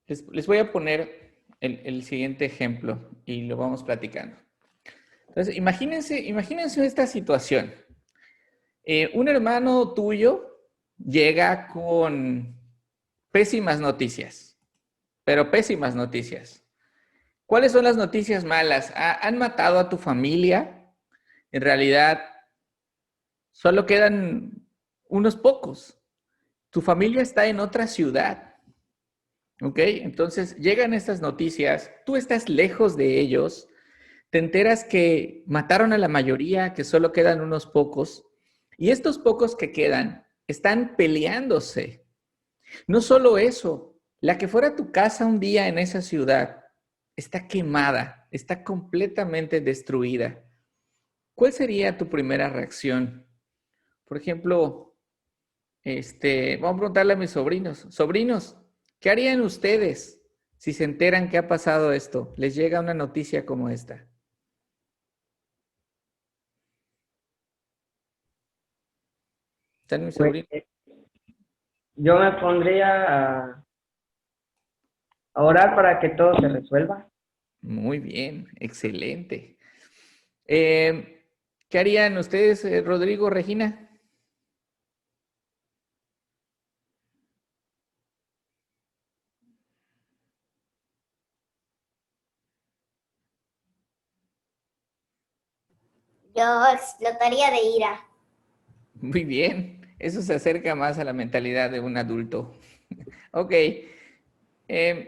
les voy a poner el siguiente ejemplo y lo vamos platicando. Entonces, imagínense esta situación. Un hermano tuyo llega con pésimas noticias, pero pésimas noticias. ¿Cuáles son las noticias malas? ¿Han matado a tu familia? En realidad, solo quedan unos pocos. Tu familia está en otra ciudad. ¿Ok? Entonces llegan estas noticias, tú estás lejos de ellos, te enteras que mataron a la mayoría, que solo quedan unos pocos, y estos pocos que quedan están peleándose. No solo eso, la que fuera tu casa un día en esa ciudad está quemada, está completamente destruida. ¿Cuál sería tu primera reacción? Por ejemplo, vamos a preguntarle a mis sobrinos, ¿qué harían ustedes si se enteran que ha pasado esto? Les llega una noticia como esta. ¿Están mis Pues sobrinos? yo me pondría a orar para que todo se resuelva. Muy bien, excelente. ¿Qué harían ustedes, Rodrigo, Regina? Yo explotaría de ira. Muy bien, eso se acerca más a la mentalidad de un adulto. Ok,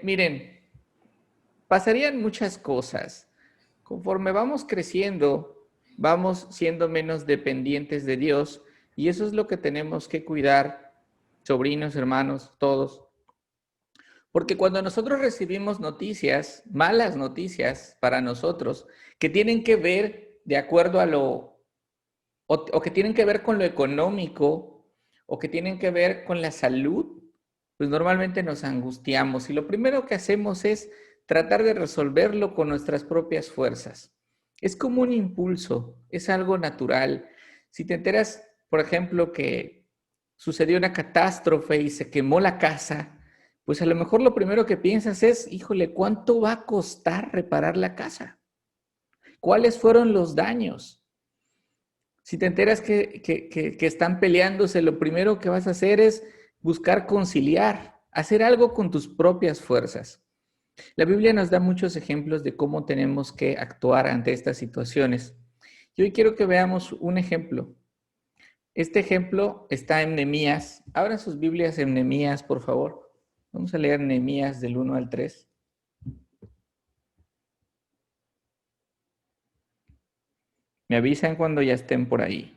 miren, pasarían muchas cosas. Conforme vamos creciendo, vamos siendo menos dependientes de Dios y eso es lo que tenemos que cuidar, sobrinos, hermanos, todos. Porque cuando nosotros recibimos noticias, malas noticias para nosotros, que tienen que ver de acuerdo a o que tienen que ver con lo económico, o que tienen que ver con la salud, pues normalmente nos angustiamos y lo primero que hacemos es tratar de resolverlo con nuestras propias fuerzas. Es como un impulso, es algo natural. Si te enteras, por ejemplo, que sucedió una catástrofe y se quemó la casa, pues a lo mejor lo primero que piensas es, híjole, ¿cuánto va a costar reparar la casa? ¿Cuáles fueron los daños? Si te enteras que están peleándose, lo primero que vas a hacer es buscar conciliar, hacer algo con tus propias fuerzas. La Biblia nos da muchos ejemplos de cómo tenemos que actuar ante estas situaciones. Y hoy quiero que veamos un ejemplo. Este ejemplo está en Nehemías. Abran sus Biblias en Nehemías, por favor. Vamos a leer Nehemías del 1 al 3. Me avisan cuando ya estén por ahí.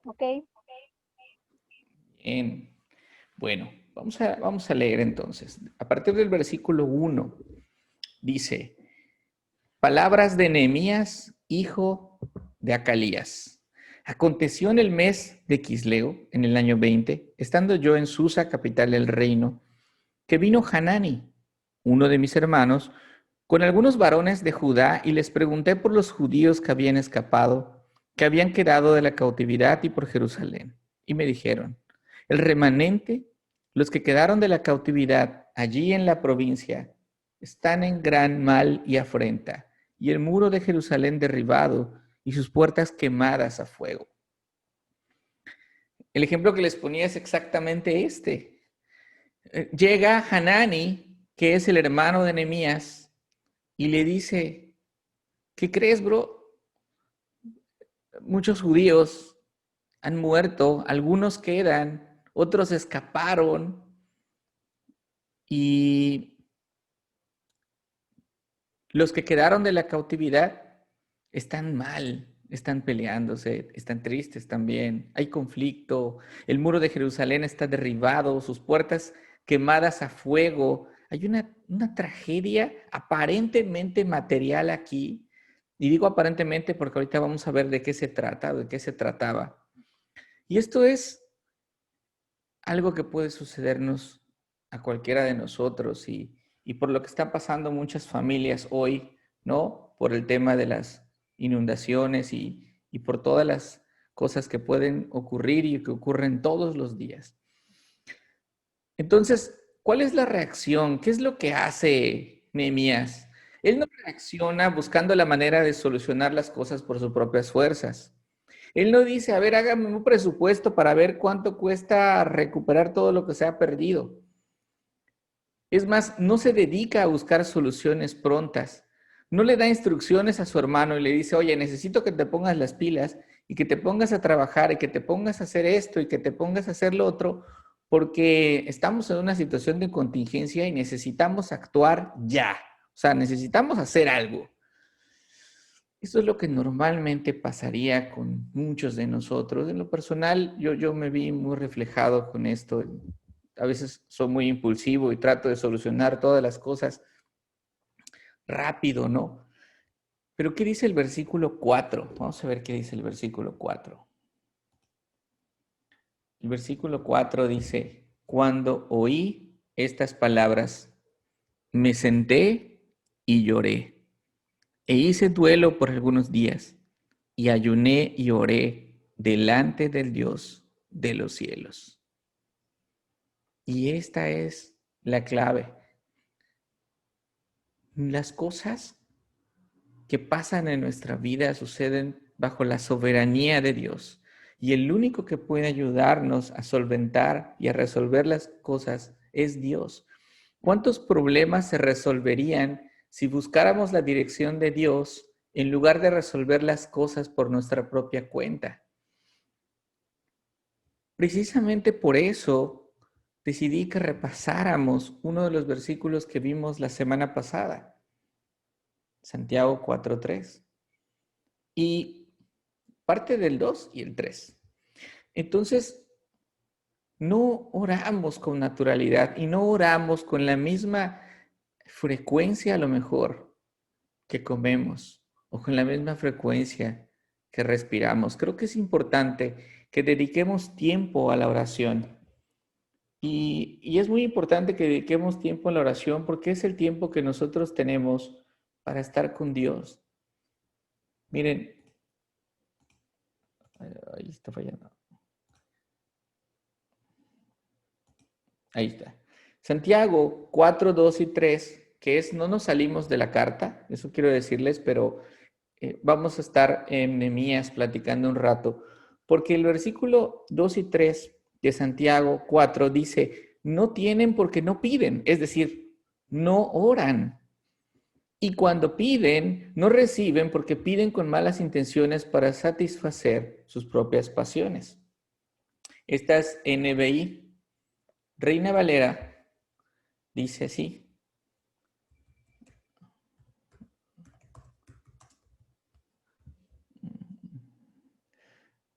Ok. Bien. Bueno, vamos a leer entonces. A partir del versículo 1 dice, palabras de Nehemías, hijo de Acalías. Aconteció en el mes de Quisleo, en el año 20, estando yo en Susa, capital del reino, que vino Hanani, uno de mis hermanos, con algunos varones de Judá, y les pregunté por los judíos que habían escapado, que habían quedado de la cautividad y por Jerusalén. Y me dijeron, el remanente, los que quedaron de la cautividad allí en la provincia, están en gran mal y afrenta, y el muro de Jerusalén derribado y sus puertas quemadas a fuego. El ejemplo que les ponía es exactamente este. Llega Hanani, que es el hermano de Nehemías, y le dice, ¿qué crees, bro? Muchos judíos han muerto, algunos quedan, otros escaparon y los que quedaron de la cautividad están mal, están peleándose, están tristes también, hay conflicto, el muro de Jerusalén está derribado, sus puertas quemadas a fuego, hay una tragedia aparentemente material aquí, y digo aparentemente porque ahorita vamos a ver de qué se trata, de qué se trataba. Y esto es algo que puede sucedernos a cualquiera de nosotros y por lo que están pasando muchas familias hoy, ¿no? Por el tema de las inundaciones y por todas las cosas que pueden ocurrir y que ocurren todos los días. Entonces, ¿cuál es la reacción? ¿Qué es lo que hace Nehemías? Él no reacciona buscando la manera de solucionar las cosas por sus propias fuerzas. Él no dice, a ver, hágame un presupuesto para ver cuánto cuesta recuperar todo lo que se ha perdido. Es más, no se dedica a buscar soluciones prontas. No le da instrucciones a su hermano y le dice, oye, necesito que te pongas las pilas y que te pongas a trabajar y que te pongas a hacer esto y que te pongas a hacer lo otro, porque estamos en una situación de contingencia y necesitamos actuar ya. O sea, necesitamos hacer algo. Eso es lo que normalmente pasaría con muchos de nosotros. En lo personal, yo me vi muy reflejado con esto. A veces soy muy impulsivo y trato de solucionar todas las cosas rápido, ¿no? Pero ¿qué dice el versículo 4? Vamos a ver qué dice el versículo 4. El versículo 4 dice, cuando oí estas palabras, me senté y lloré, e hice duelo por algunos días, y ayuné y oré delante del Dios de los cielos. Y esta es la clave. Las cosas que pasan en nuestra vida suceden bajo la soberanía de Dios. Y el único que puede ayudarnos a solventar y a resolver las cosas es Dios. ¿Cuántos problemas se resolverían si buscáramos la dirección de Dios en lugar de resolver las cosas por nuestra propia cuenta? Precisamente por eso decidí que repasáramos uno de los versículos que vimos la semana pasada, Santiago 4:3, y parte del 2 y el 3. Entonces, no oramos con naturalidad y no oramos con la misma frecuencia a lo mejor que comemos o con la misma frecuencia que respiramos. Creo que es importante que dediquemos tiempo a la oración. Y es muy importante que dediquemos tiempo a la oración porque es el tiempo que nosotros tenemos para estar con Dios. Miren, ahí está fallando. Ahí está. Santiago 4, 2 y 3, que es, no nos salimos de la carta, eso quiero decirles, pero vamos a estar en Nehemías platicando un rato, porque el versículo 2 y 3 de Santiago 4 dice, no tienen porque no piden, es decir, no oran. Y cuando piden, no reciben porque piden con malas intenciones para satisfacer sus propias pasiones. Esta es NBI. Reina Valera dice así.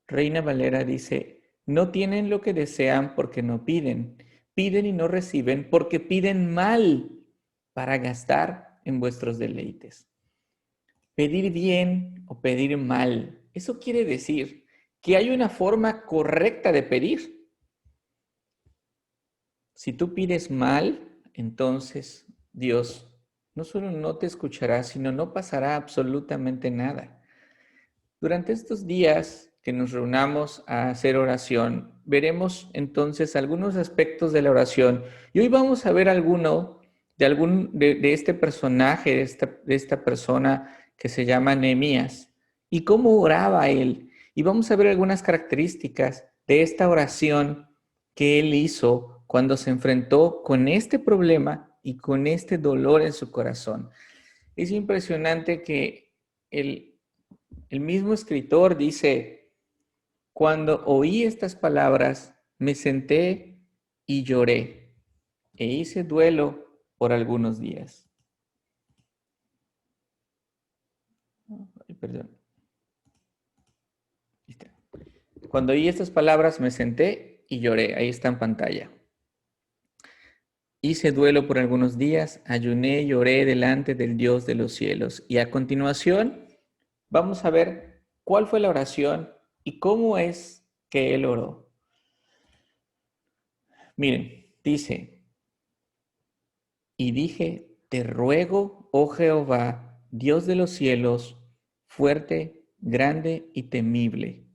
Reina Valera dice, no tienen lo que desean porque no piden. Piden y no reciben porque piden mal para gastar en vuestros deleites. Pedir bien o pedir mal, eso quiere decir que hay una forma correcta de pedir. Si tú pides mal, entonces Dios no solo no te escuchará, sino no pasará absolutamente nada. Durante estos días que nos reunamos a hacer oración, veremos entonces algunos aspectos de la oración. Y hoy vamos a ver alguno de este personaje, de esta persona que se llama Nehemías, y cómo oraba él. Y vamos a ver algunas características de esta oración que él hizo cuando se enfrentó con este problema y con este dolor en su corazón. Es impresionante que el mismo escritor dice, cuando oí estas palabras, me senté y lloré e hice duelo por algunos días. Ay, perdón. Cuando oí estas palabras, me senté y lloré. Ahí está en pantalla. Hice duelo por algunos días, ayuné y lloré delante del Dios de los cielos. Y a continuación, vamos a ver cuál fue la oración y cómo es que él oró. Miren, dice, Y dije, te ruego, oh Jehová, Dios de los cielos, fuerte, grande y temible.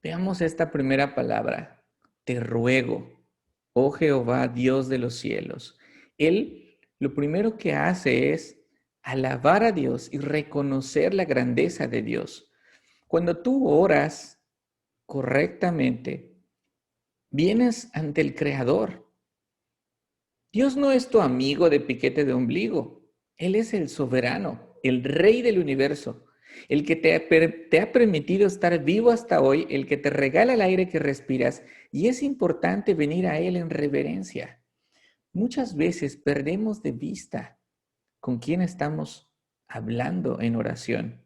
Veamos esta primera palabra, te ruego, oh Jehová, Dios de los cielos. Él lo primero que hace es alabar a Dios y reconocer la grandeza de Dios. Cuando tú oras correctamente, vienes ante el Creador. Dios no es tu amigo de piquete de ombligo. Él es el soberano, el rey del universo, el que te ha permitido estar vivo hasta hoy, el que te regala el aire que respiras, y es importante venir a Él en reverencia. Muchas veces perdemos de vista con quién estamos hablando en oración.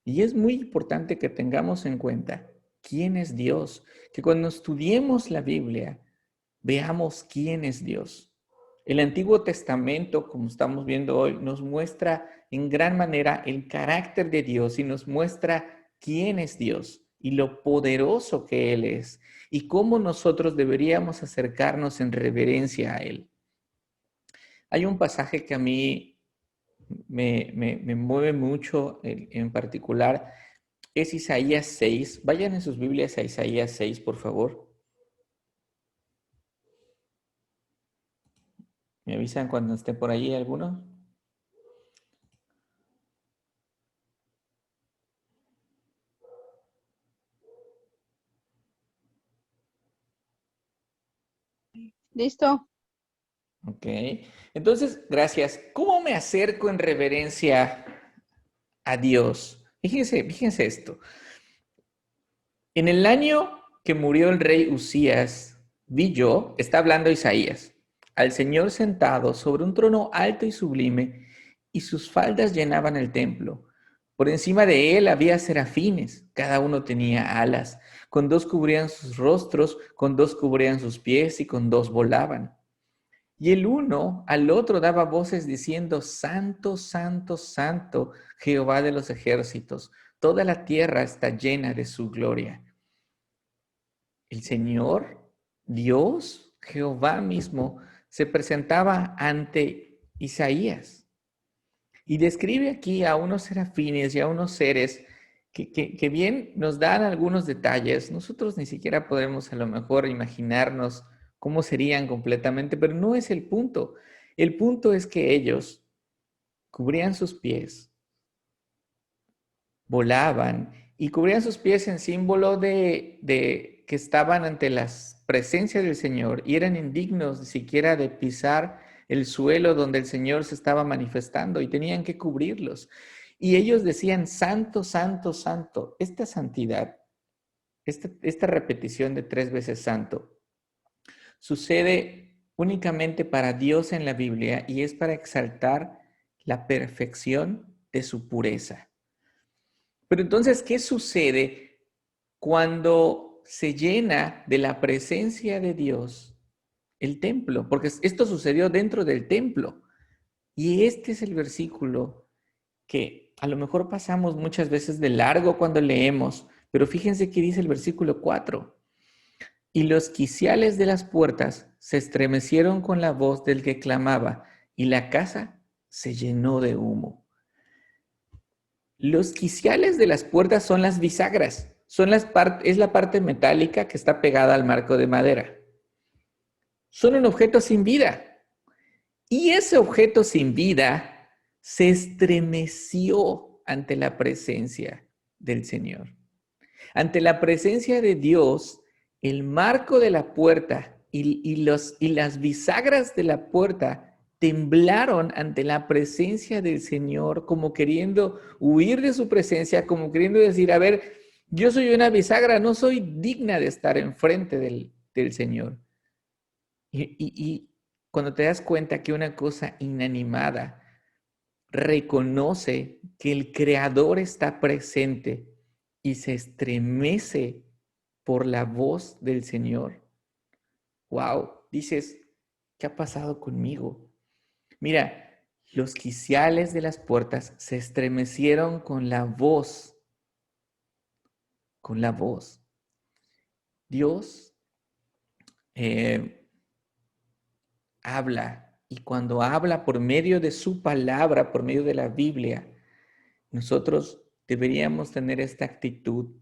Y es muy importante que tengamos en cuenta quién es Dios, que cuando estudiemos la Biblia veamos quién es Dios. El Antiguo Testamento, como estamos viendo hoy, nos muestra en gran manera el carácter de Dios y nos muestra quién es Dios y lo poderoso que Él es y cómo nosotros deberíamos acercarnos en reverencia a Él. Hay un pasaje que a mí me mueve mucho en particular, es Isaías 6. Vayan en sus Biblias a Isaías 6, por favor. ¿Me avisan cuando esté por ahí alguno? Listo. Ok. Entonces, gracias. ¿Cómo me acerco en reverencia a Dios? Fíjense esto. En el año que murió el rey Usías, vi yo, está hablando Isaías, al Señor sentado sobre un trono alto y sublime, y sus faldas llenaban el templo. Por encima de él había serafines, cada uno tenía alas, con dos cubrían sus rostros, con dos cubrían sus pies y con dos volaban. Y el uno al otro daba voces diciendo, Santo, Santo, Santo, Jehová de los ejércitos, toda la tierra está llena de su gloria. El Señor, Dios, Jehová mismo, se presentaba ante Isaías y describe aquí a unos serafines y a unos seres que bien nos dan algunos detalles. Nosotros ni siquiera podemos a lo mejor imaginarnos cómo serían completamente, pero no es el punto. El punto es que ellos cubrían sus pies, volaban y cubrían sus pies en símbolo de que estaban ante la presencia del Señor y eran indignos ni siquiera de pisar el suelo donde el Señor se estaba manifestando y tenían que cubrirlos. Y ellos decían, Santo, Santo, Santo. Esta santidad, esta repetición de 3 veces santo, sucede únicamente para Dios en la Biblia y es para exaltar la perfección de su pureza. Pero entonces, ¿qué sucede cuando se llena de la presencia de Dios el templo? Porque esto sucedió dentro del templo. Y este es el versículo que a lo mejor pasamos muchas veces de largo cuando leemos, pero fíjense que dice el versículo 4. Y los quiciales de las puertas se estremecieron con la voz del que clamaba, y la casa se llenó de humo. Los quiciales de las puertas son las bisagras, es la parte metálica que está pegada al marco de madera. Son un objeto sin vida. Y ese objeto sin vida se estremeció ante la presencia del Señor. Ante la presencia de Dios, el marco de la puerta y las bisagras de la puerta temblaron ante la presencia del Señor, como queriendo huir de su presencia, como queriendo decir, a ver, yo soy una bisagra, no soy digna de estar enfrente del Señor. Y cuando te das cuenta que una cosa inanimada reconoce que el Creador está presente y se estremece por la voz del Señor. Wow, dices, ¿qué ha pasado conmigo? Mira, los quiciales de las puertas se estremecieron con la voz, con la voz. Dios habla. Y cuando habla por medio de su palabra, por medio de la Biblia, nosotros deberíamos tener esta actitud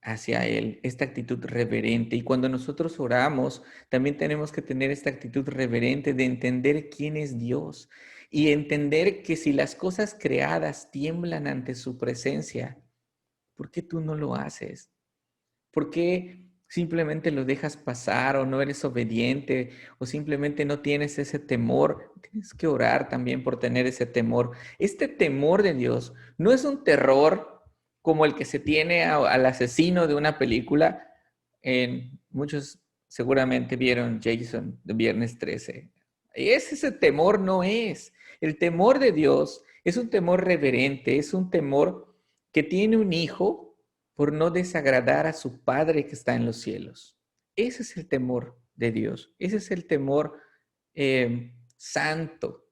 hacia Él, esta actitud reverente. Y cuando nosotros oramos, también tenemos que tener esta actitud reverente de entender quién es Dios y entender que si las cosas creadas tiemblan ante su presencia, ¿por qué tú no lo haces? ¿Por qué simplemente lo dejas pasar o no eres obediente o simplemente no tienes ese temor? Tienes que orar también por tener ese temor. Este temor de Dios no es un terror como el que se tiene al asesino de una película. Muchos seguramente vieron Jason de Viernes 13. Ese temor no es. El temor de Dios es un temor reverente, es un temor que tiene un hijo por no desagradar a su Padre que está en los cielos. Ese es el temor de Dios. Ese es el temor santo.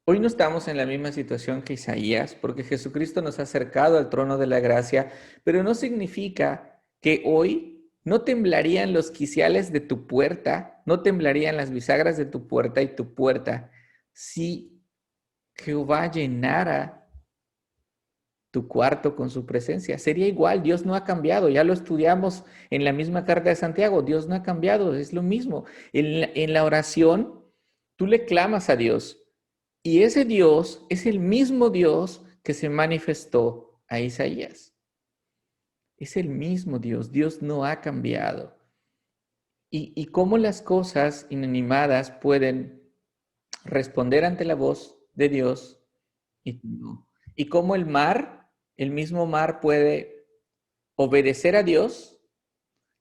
Hoy no estamos en la misma situación que Isaías, porque Jesucristo nos ha acercado al trono de la gracia, pero no significa que hoy no temblarían los quiciales de tu puerta, no temblarían las bisagras de tu puerta y tu puerta, si Jehová llenara tu cuarto con su presencia. Sería igual, Dios no ha cambiado, ya lo estudiamos en la misma carta de Santiago, Dios no ha cambiado, es lo mismo. En la oración, tú le clamas a Dios y ese Dios es el mismo Dios que se manifestó a Isaías. Es el mismo Dios, Dios no ha cambiado. Y cómo las cosas inanimadas pueden responder ante la voz de Dios y no. Y cómo el mismo mar puede obedecer a Dios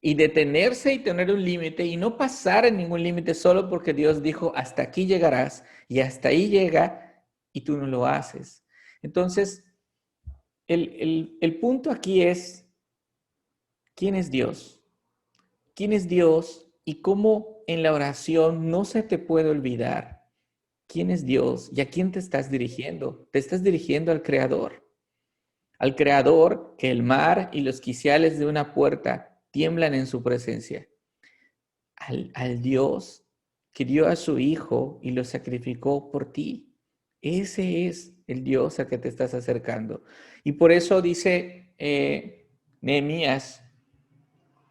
y detenerse y tener un límite y no pasar en ningún límite solo porque Dios dijo, hasta aquí llegarás y hasta ahí llega y tú no lo haces. Entonces, el punto aquí es, ¿quién es Dios? ¿Quién es Dios y cómo en la oración no se te puede olvidar quién es Dios y a quién te estás dirigiendo? Te estás dirigiendo al Creador que el mar y los quiciales de una puerta tiemblan en su presencia, al Dios que dio a su Hijo y lo sacrificó por ti. Ese es el Dios a que te estás acercando. Y por eso dice Nehemías,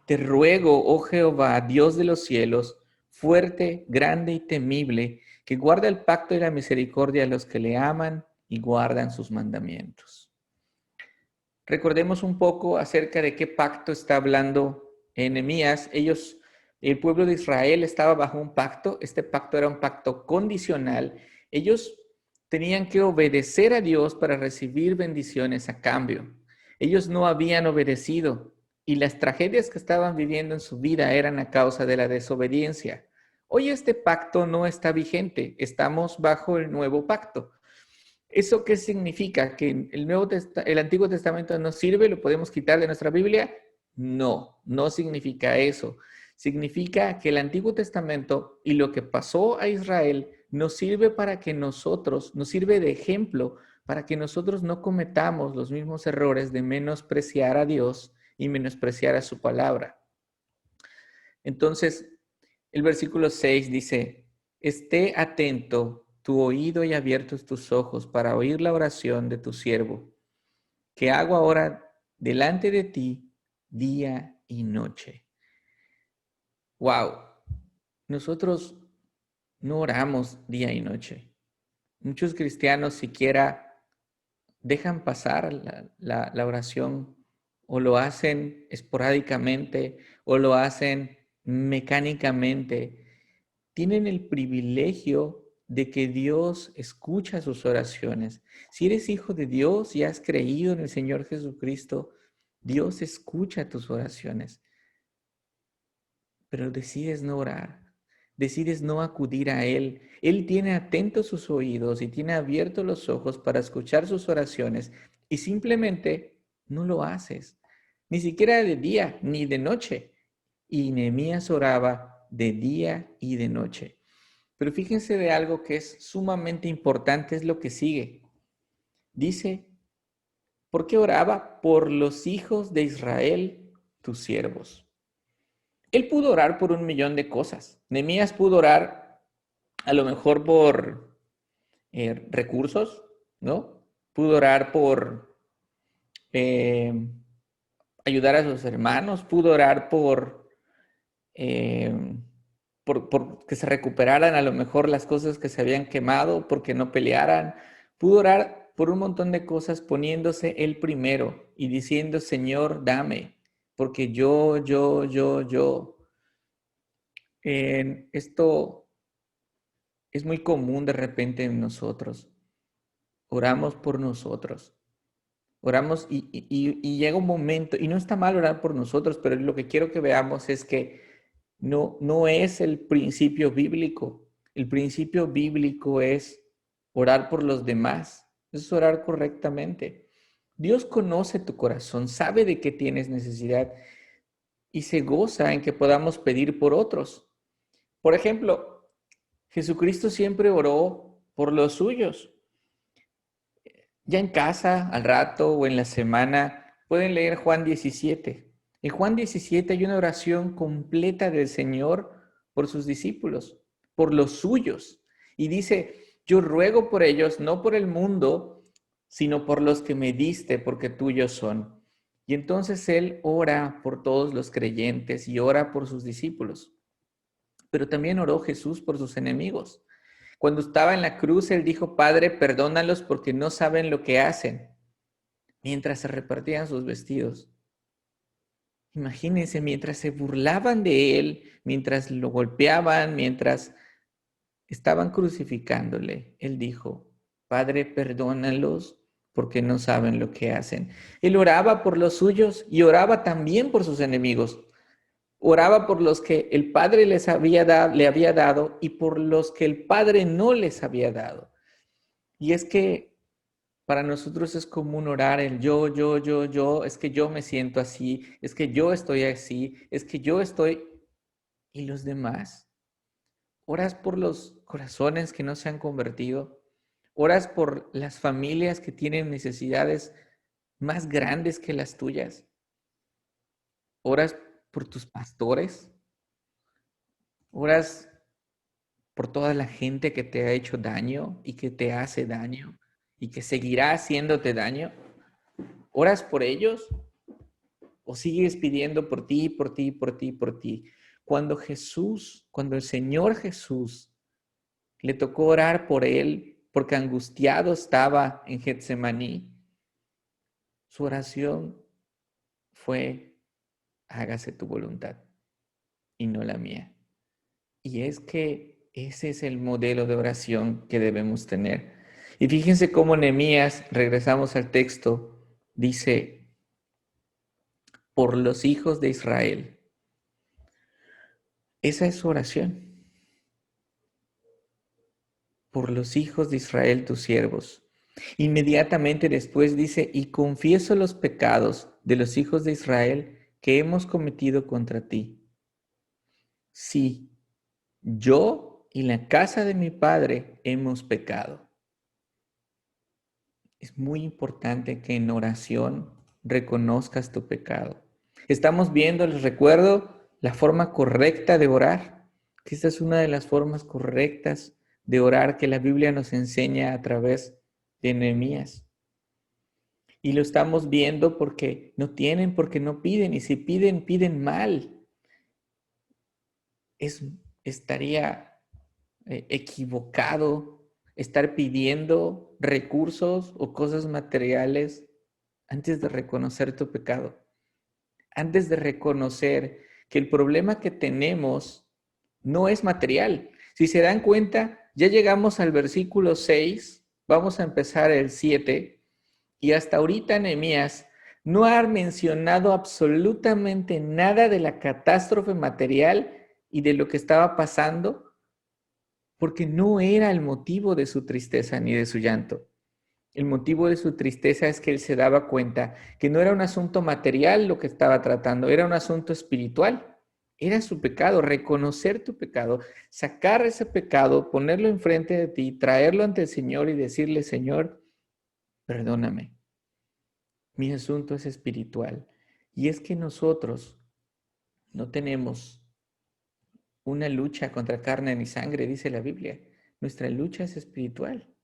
te ruego, oh Jehová, Dios de los cielos, fuerte, grande y temible, que guarda el pacto y la misericordia a los que le aman y guardan sus mandamientos. Recordemos un poco acerca de qué pacto está hablando Nehemías. El pueblo de Israel estaba bajo un pacto. Este pacto era un pacto condicional. Ellos tenían que obedecer a Dios para recibir bendiciones a cambio. Ellos no habían obedecido y las tragedias que estaban viviendo en su vida eran a causa de la desobediencia. Hoy este pacto no está vigente. Estamos bajo el nuevo pacto. ¿Eso qué significa? ¿Que el Antiguo Testamento no sirve? ¿Lo podemos quitar de nuestra Biblia? No, no significa eso. Significa que el Antiguo Testamento y lo que pasó a Israel nos sirve nos sirve de ejemplo para que nosotros no cometamos los mismos errores de menospreciar a Dios y menospreciar a su palabra. Entonces, el versículo 6 dice, esté atento tu oído y abiertos tus ojos para oír la oración de tu siervo, que hago ahora delante de ti día y noche. Wow, nosotros no oramos día y noche. Muchos cristianos siquiera dejan pasar la oración o lo hacen esporádicamente o lo hacen mecánicamente. Tienen el privilegio de que Dios escucha sus oraciones. Si eres hijo de Dios y has creído en el Señor Jesucristo, Dios escucha tus oraciones. Pero decides no orar, decides no acudir a Él. Él tiene atentos sus oídos y tiene abiertos los ojos para escuchar sus oraciones y simplemente no lo haces, ni siquiera de día ni de noche. Y Nehemías oraba de día y de noche. Pero fíjense de algo que es sumamente importante, es lo que sigue. Dice, ¿por qué oraba? Por los hijos de Israel, tus siervos. Él pudo orar por 1,000,000 de cosas. Nehemías pudo orar a lo mejor por recursos, ¿no? Pudo orar por eh, ayudar a sus hermanos, pudo orar eh, por que se recuperaran a lo mejor las cosas que se habían quemado, porque no pelearan. Pudo orar por un montón de cosas poniéndose él primero y diciendo, Señor, dame, porque yo. Esto es muy común de repente en nosotros. Oramos por nosotros. Oramos y llega un momento, y no está mal orar por nosotros, pero lo que quiero que veamos es que no es el principio bíblico. El principio bíblico es orar por los demás, es orar correctamente. Dios conoce tu corazón, sabe de qué tienes necesidad y se goza en que podamos pedir por otros. Por ejemplo, Jesucristo siempre oró por los suyos. Ya en casa, al rato o en la semana, pueden leer Juan 17. En Juan 17 hay una oración completa del Señor por sus discípulos, por los suyos. Y dice, yo ruego por ellos, no por el mundo, sino por los que me diste, porque tuyos son. Y entonces Él ora por todos los creyentes y ora por sus discípulos. Pero también oró Jesús por sus enemigos. Cuando estaba en la cruz, Él dijo, Padre, perdónalos porque no saben lo que hacen, mientras se repartían sus vestidos. Imagínense, mientras se burlaban de Él, mientras lo golpeaban, mientras estaban crucificándole, Él dijo, Padre, perdónalos porque no saben lo que hacen. Él oraba por los suyos y oraba también por sus enemigos. Oraba por los que el Padre le había dado y por los que el Padre no les había dado. Y es que para nosotros es común orar el yo, es que yo me siento así, es que yo estoy así, es que yo estoy... ¿Y los demás? ¿Oras por los corazones que no se han convertido? ¿Oras por las familias que tienen necesidades más grandes que las tuyas? ¿Oras por tus pastores? ¿Oras por toda la gente que te ha hecho daño y que te hace daño y que seguirá haciéndote daño? ¿Oras por ellos o sigues pidiendo por ti, por ti, por ti, por ti? Cuando el Señor Jesús le tocó orar por él porque angustiado estaba en Getsemaní, su oración fue, hágase tu voluntad y no la mía. Y es que ese es el modelo de oración que debemos tener. Y fíjense cómo Nehemías, regresamos al texto, dice, por los hijos de Israel. Esa es su oración. Por los hijos de Israel, tus siervos. Inmediatamente después dice, y confieso los pecados de los hijos de Israel que hemos cometido contra ti. Sí, yo y la casa de mi padre hemos pecado. Es muy importante que en oración reconozcas tu pecado. Estamos viendo, les recuerdo, la forma correcta de orar, que esta es una de las formas correctas de orar que la Biblia nos enseña a través de Nehemías. Y lo estamos viendo porque no tienen, porque no piden, y si piden, piden mal. Estaría equivocado estar pidiendo recursos o cosas materiales antes de reconocer tu pecado, antes de reconocer que el problema que tenemos no es material. Si se dan cuenta, ya llegamos al versículo 6, vamos a empezar el 7, y hasta ahorita Nehemías no ha mencionado absolutamente nada de la catástrofe material y de lo que estaba pasando, porque no era el motivo de su tristeza ni de su llanto. El motivo de su tristeza es que él se daba cuenta que no era un asunto material lo que estaba tratando, era un asunto espiritual. Era su pecado, reconocer tu pecado, sacar ese pecado, ponerlo enfrente de ti, traerlo ante el Señor y decirle, Señor, perdóname. Mi asunto es espiritual. Y es que nosotros no tenemos una lucha contra carne ni sangre, dice la Biblia, Nuestra lucha es espiritual.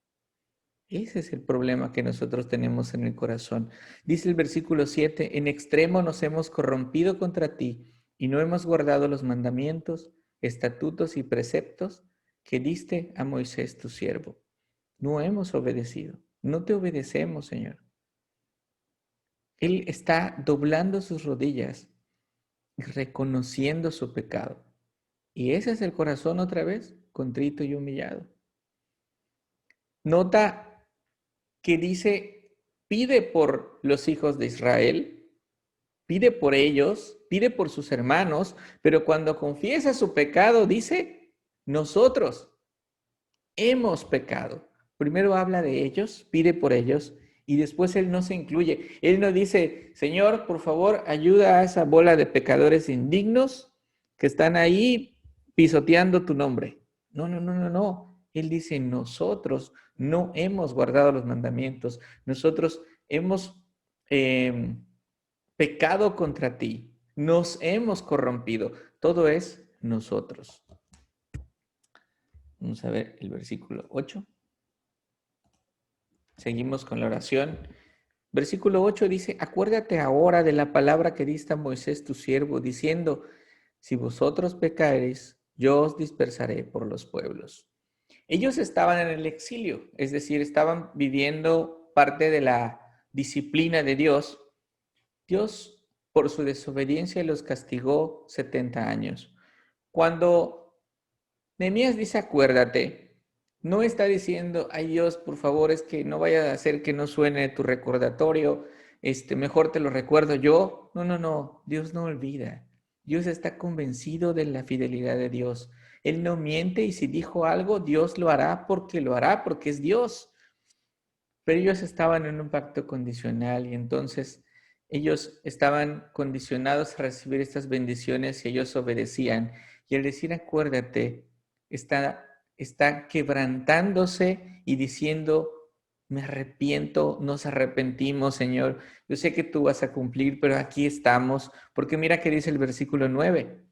Ese es el problema que nosotros tenemos en el corazón. Dice el versículo 7, en extremo nos hemos corrompido contra ti y no hemos guardado los mandamientos, estatutos y preceptos que diste a Moisés tu siervo. No hemos obedecido, no te obedecemos, Señor. Él está doblando sus rodillas y reconociendo su pecado. Y ese es el corazón otra vez, contrito y humillado. Nota que dice, pide por los hijos de Israel, pide por ellos, pide por sus hermanos, pero cuando confiesa su pecado dice, nosotros hemos pecado. Primero habla de ellos, pide por ellos, y después él no se incluye. Él no dice, Señor, por favor, ayuda a esa bola de pecadores indignos que están ahí pisoteando tu nombre. No, no, no, no, no. Él dice, nosotros no hemos guardado los mandamientos. Nosotros hemos pecado contra ti. Nos hemos corrompido. Todo es nosotros. Vamos a ver el versículo 8. Seguimos con la oración. Versículo 8 dice, acuérdate ahora de la palabra que diste a Moisés tu siervo, diciendo, si vosotros pecareis, yo os dispersaré por los pueblos. Ellos estaban en el exilio, es decir, estaban viviendo parte de la disciplina de Dios. Dios, por su desobediencia, los castigó 70 años. Cuando Nehemías dice acuérdate, no está diciendo, ay Dios, por favor, es que no vaya a hacer que no suene tu recordatorio, mejor te lo recuerdo yo. No, no, no, Dios no olvida. Dios está convencido de la fidelidad de Dios. Él no miente y si dijo algo, Dios lo hará, porque es Dios. Pero ellos estaban en un pacto condicional y entonces ellos estaban condicionados a recibir estas bendiciones y ellos obedecían. Y al decir acuérdate, está quebrantándose y diciendo, me arrepiento, nos arrepentimos, Señor. Yo sé que tú vas a cumplir, pero aquí estamos. Porque mira que dice el versículo 9.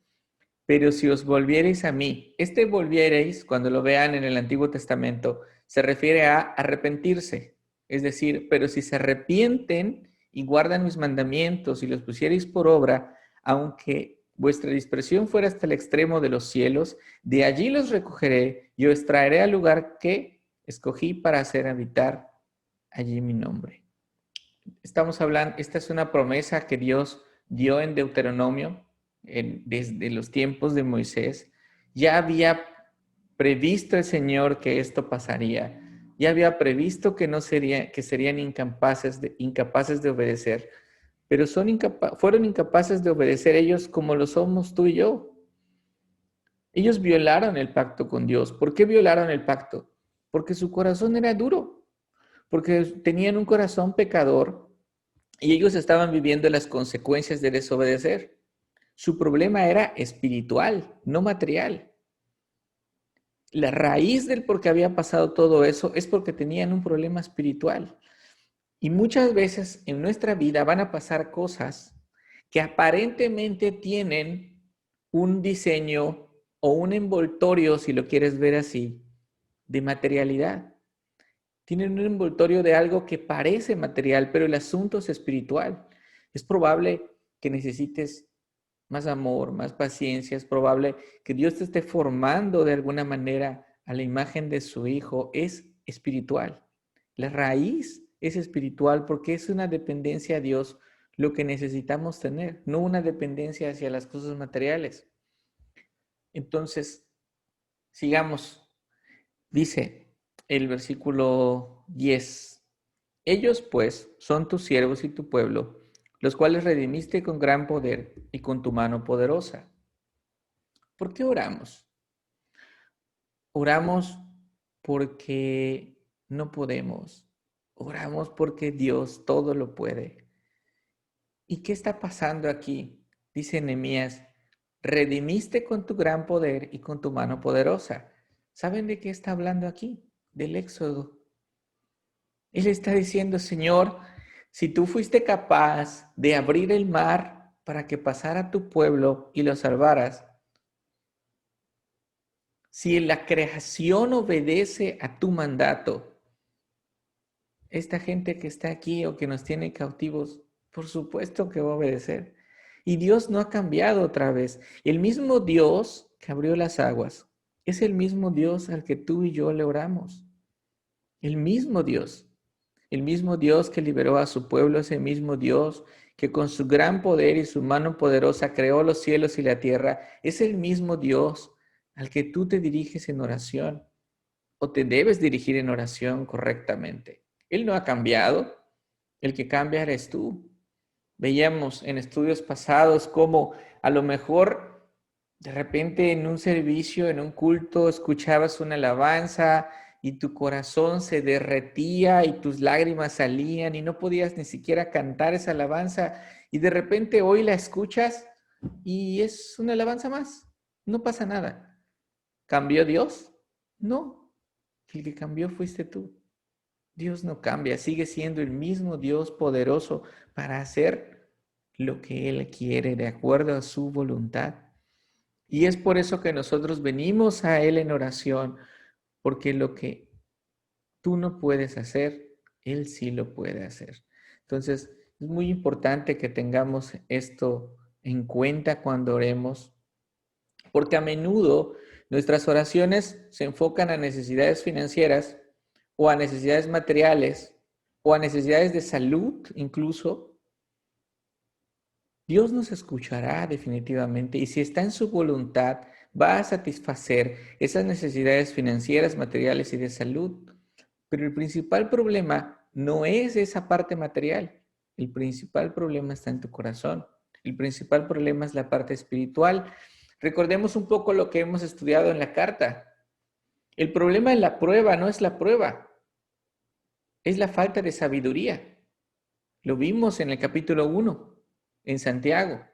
Pero si os volviereis a mí, volviereis, cuando lo vean en el Antiguo Testamento, se refiere a arrepentirse. Es decir, pero si se arrepienten y guardan mis mandamientos y los pusiereis por obra, aunque vuestra dispersión fuera hasta el extremo de los cielos, de allí los recogeré y os traeré al lugar que escogí para hacer habitar allí mi nombre. Estamos hablando, esta es una promesa que Dios dio en Deuteronomio, desde los tiempos de Moisés. Ya había previsto el Señor que esto pasaría. Ya había previsto que serían incapaces de obedecer, pero fueron incapaces de obedecer ellos como lo somos tú y yo. Ellos violaron el pacto con Dios. ¿Por qué violaron el pacto? Porque su corazón era duro, porque tenían un corazón pecador y ellos estaban viviendo las consecuencias de desobedecer. Su problema era espiritual, no material. La raíz del por qué había pasado todo eso es porque tenían un problema espiritual. Y muchas veces en nuestra vida van a pasar cosas que aparentemente tienen un diseño o un envoltorio, si lo quieres ver así, de materialidad. Tienen un envoltorio de algo que parece material, pero el asunto es espiritual. Es probable que necesites más amor, más paciencia. Es probable que Dios te esté formando de alguna manera a la imagen de su Hijo. Es espiritual. La raíz es espiritual porque es una dependencia a Dios lo que necesitamos tener, no una dependencia hacia las cosas materiales. Entonces, sigamos. Dice el versículo 10. Ellos pues son tus siervos y tu pueblo, los cuales redimiste con gran poder y con tu mano poderosa. ¿Por qué oramos? Oramos porque no podemos. Oramos porque Dios todo lo puede. ¿Y qué está pasando aquí? Dice Nehemías, redimiste con tu gran poder y con tu mano poderosa. ¿Saben de qué está hablando aquí? Del Éxodo. Él está diciendo, Señor, si tú fuiste capaz de abrir el mar para que pasara tu pueblo y lo salvaras, Si la creación obedece a tu mandato, esta gente que está aquí o que nos tiene cautivos, por supuesto que va a obedecer. Y Dios no ha cambiado otra vez. El mismo Dios que abrió las aguas es el mismo Dios al que tú y yo le oramos. El mismo Dios. El mismo Dios que liberó a su pueblo, ese mismo Dios que con su gran poder y su mano poderosa creó los cielos y la tierra, es el mismo Dios al que tú te diriges en oración o te debes dirigir en oración correctamente. Él no ha cambiado, el que cambia eres tú. Veíamos en estudios pasados cómo a lo mejor de repente en un servicio, en un culto, escuchabas una alabanza y tu corazón se derretía y tus lágrimas salían y no podías ni siquiera cantar esa alabanza y de repente hoy la escuchas y es una alabanza más. No pasa nada. ¿Cambió Dios? No. El que cambió fuiste tú. Dios no cambia, sigue siendo el mismo Dios poderoso para hacer lo que Él quiere de acuerdo a su voluntad. Y es por eso que nosotros venimos a Él en oración, porque lo que tú no puedes hacer, Él sí lo puede hacer. Entonces, es muy importante que tengamos esto en cuenta cuando oremos, porque a menudo nuestras oraciones se enfocan a necesidades financieras o a necesidades materiales o a necesidades de salud incluso. Dios nos escuchará definitivamente y si está en su voluntad, va a satisfacer esas necesidades financieras, materiales y de salud. Pero el principal problema no es esa parte material. El principal problema está en tu corazón. El principal problema es la parte espiritual. Recordemos un poco lo que hemos estudiado en la carta. El problema en la prueba no es la prueba, es la falta de sabiduría. Lo vimos en el capítulo 1, en Santiago.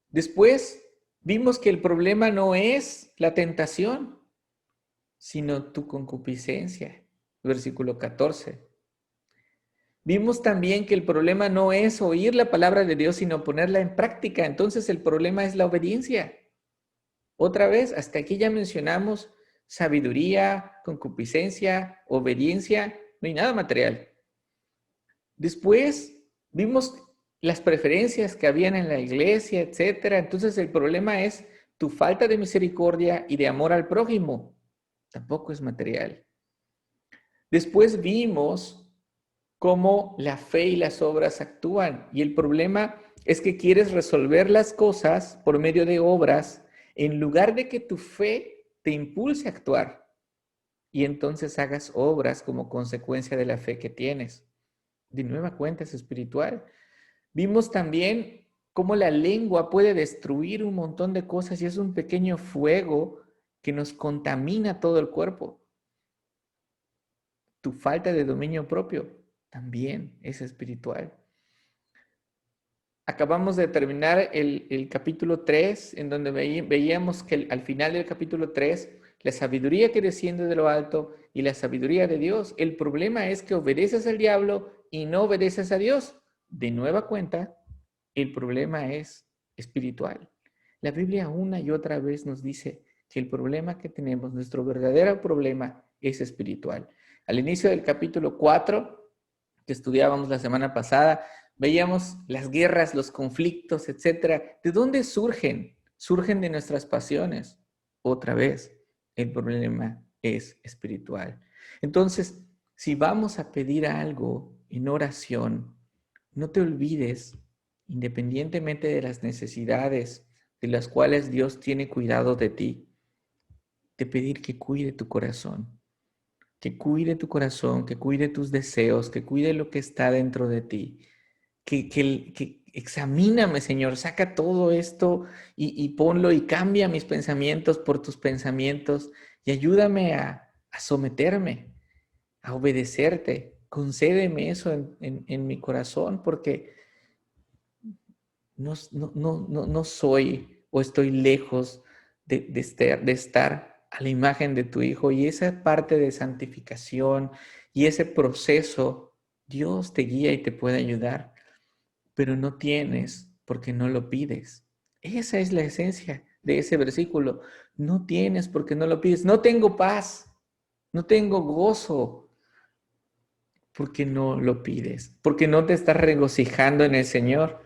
Después vimos que el problema no es la tentación, sino tu concupiscencia, versículo 14. Vimos también que el problema no es oír la palabra de Dios, sino ponerla en práctica. Entonces el problema es la obediencia. Otra vez, hasta aquí ya mencionamos sabiduría, concupiscencia, obediencia, no hay nada material. Después vimos las preferencias que habían en la iglesia, etcétera. Entonces el problema es tu falta de misericordia y de amor al prójimo. Tampoco es material. Después vimos cómo la fe y las obras actúan. Y el problema es que quieres resolver las cosas por medio de obras en lugar de que tu fe te impulse a actuar. Y entonces hagas obras como consecuencia de la fe que tienes. De nueva cuenta es espiritual. Vimos también cómo la lengua puede destruir un montón de cosas y es un pequeño fuego que nos contamina todo el cuerpo. Tu falta de dominio propio también es espiritual. Acabamos de terminar el capítulo 3, en donde veíamos que al final del capítulo 3, la sabiduría que desciende de lo alto y la sabiduría de Dios. El problema es que obedeces al diablo y no obedeces a Dios. De nueva cuenta, el problema es espiritual. La Biblia una y otra vez nos dice que el problema que tenemos, nuestro verdadero problema, es espiritual. Al inicio del capítulo 4, que estudiábamos la semana pasada, veíamos las guerras, los conflictos, etcétera. ¿De dónde surgen? Surgen de nuestras pasiones. Otra vez, el problema es espiritual. Entonces, si vamos a pedir algo en oración, no te olvides, independientemente de las necesidades de las cuales Dios tiene cuidado de ti, de pedir que cuide tu corazón. Que cuide tu corazón, que cuide tus deseos, que cuide lo que está dentro de ti. Que examíname, Señor, saca todo esto y ponlo y cambia mis pensamientos por tus pensamientos y ayúdame a someterme, a obedecerte. Concédeme eso en mi corazón porque no soy o estoy lejos de estar a la imagen de tu Hijo y esa parte de santificación y ese proceso, Dios te guía y te puede ayudar, pero no tienes porque no lo pides. Esa es la esencia de ese versículo. No tienes porque no lo pides. No tengo paz, no tengo gozo porque no lo pides, porque no te estás regocijando en el Señor.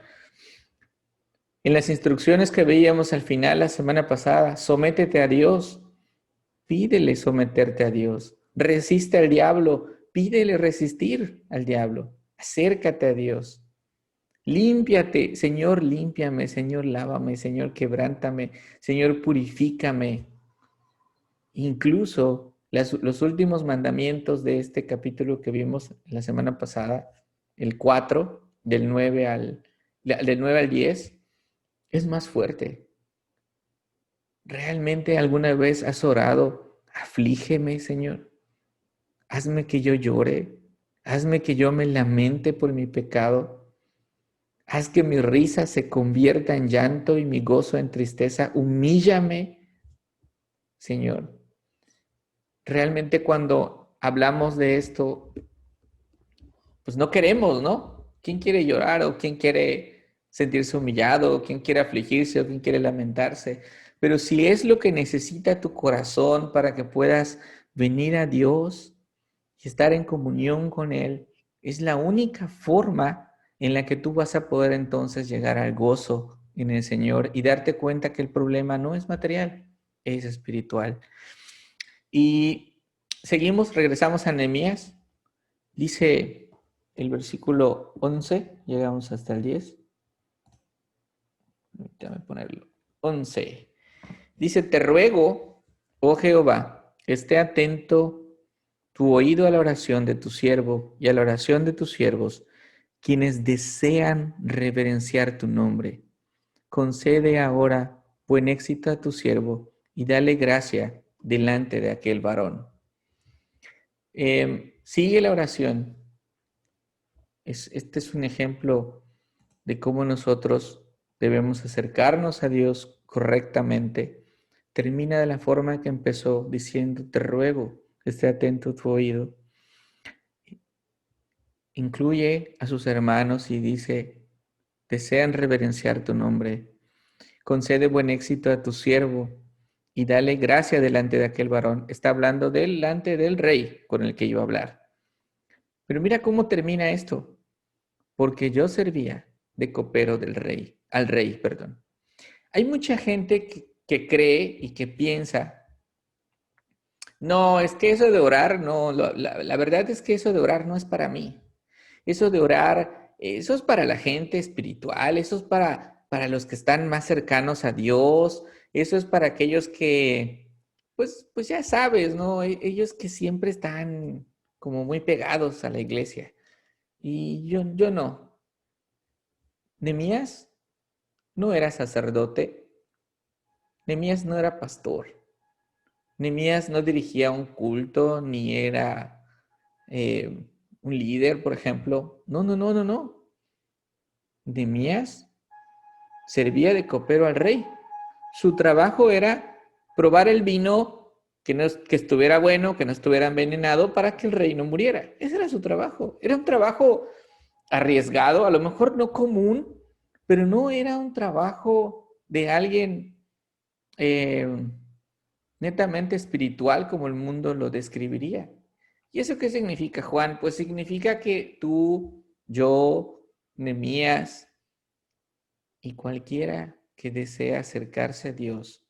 En las instrucciones que veíamos al final la semana pasada, sométete a Dios, pídele someterte a Dios. Resiste al diablo, pídele resistir al diablo. Acércate a Dios. Límpiate, Señor, límpiame, Señor, lávame, Señor, quebrántame, Señor, purifícame. Incluso los últimos mandamientos de este capítulo que vimos la semana pasada, el 4, del 9 al 10, es más fuerte. ¿Realmente alguna vez has orado? Aflígeme, Señor. Hazme que yo llore. Hazme que yo me lamente por mi pecado. Haz que mi risa se convierta en llanto y mi gozo en tristeza. Humíllame, Señor. Realmente cuando hablamos de esto, pues no queremos, ¿no? ¿Quién quiere llorar o quién quiere sentirse humillado o quién quiere afligirse o quién quiere lamentarse? Pero si es lo que necesita tu corazón para que puedas venir a Dios y estar en comunión con Él, es la única forma en la que tú vas a poder entonces llegar al gozo en el Señor y darte cuenta que el problema no es material, es espiritual. Y regresamos a Nehemías. Dice el versículo 11, llegamos hasta el 10. Déjame ponerlo. 11. Dice, te ruego, oh Jehová, esté atento tu oído a la oración de tu siervo y a la oración de tus siervos, quienes desean reverenciar tu nombre. Concede ahora buen éxito a tu siervo y dale gracia delante de aquel varón. Sigue la oración. Este es un ejemplo de cómo nosotros debemos acercarnos a Dios correctamente. Termina de la forma que empezó, diciendo, te ruego, esté atento tu oído. Incluye a sus hermanos y dice, desean reverenciar tu nombre. Concede buen éxito a tu siervo y dale gracia delante de aquel varón. Está hablando delante del rey con el que iba a hablar. Pero mira cómo termina esto. Porque yo servía de copero al rey, perdón. Hay mucha gente que cree y que piensa, no, es que eso de orar, no, la verdad es que eso de orar no es para mí. Eso de orar, eso es para la gente espiritual, eso es para los que están más cercanos a Dios, eso es para aquellos que, pues ya sabes, ¿no? Ellos que siempre están como muy pegados a la iglesia. Y yo no. Nehemías no era sacerdote, Nehemías no era pastor, Nehemías no dirigía un culto, ni era un líder, por ejemplo. No. Nehemías servía de copero al rey. Su trabajo era probar el vino que estuviera bueno, que no estuviera envenenado, para que el rey no muriera. Ese era su trabajo. Era un trabajo arriesgado, a lo mejor no común, pero no era un trabajo de alguien netamente espiritual como el mundo lo describiría. ¿Y eso qué significa, Juan? Pues significa que tú, yo, Nehemías y cualquiera que desea acercarse a Dios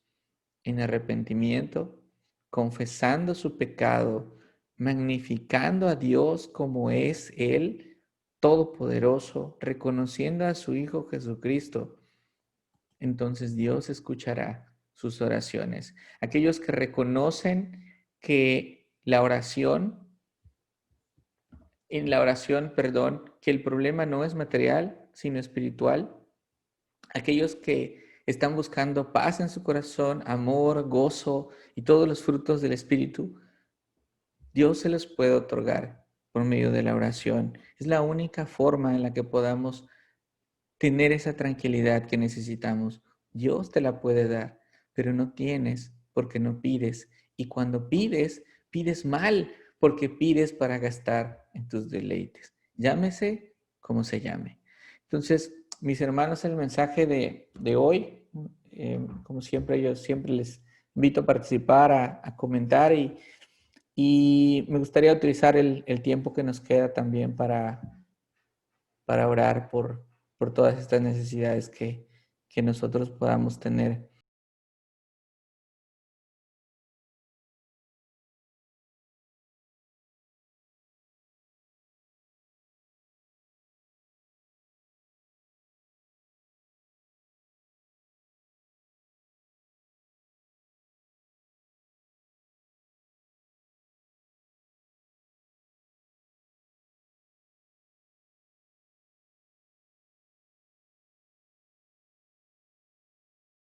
en arrepentimiento, confesando su pecado, magnificando a Dios como es Él, todopoderoso, reconociendo a su Hijo Jesucristo, entonces Dios escuchará sus oraciones. Aquellos que reconocen que que el problema no es material, sino espiritual. Aquellos que están buscando paz en su corazón, amor, gozo y todos los frutos del Espíritu, Dios se los puede otorgar por medio de la oración. Es la única forma en la que podamos tener esa tranquilidad que necesitamos. Dios te la puede dar, pero no tienes porque no pides. Y cuando pides, pides mal porque pides para gastar en tus deleites. Llámese como se llame. Entonces, mis hermanos, el mensaje de hoy como siempre, yo siempre les invito a participar, a comentar y me gustaría utilizar el tiempo que nos queda también para orar por todas estas necesidades que nosotros podamos tener.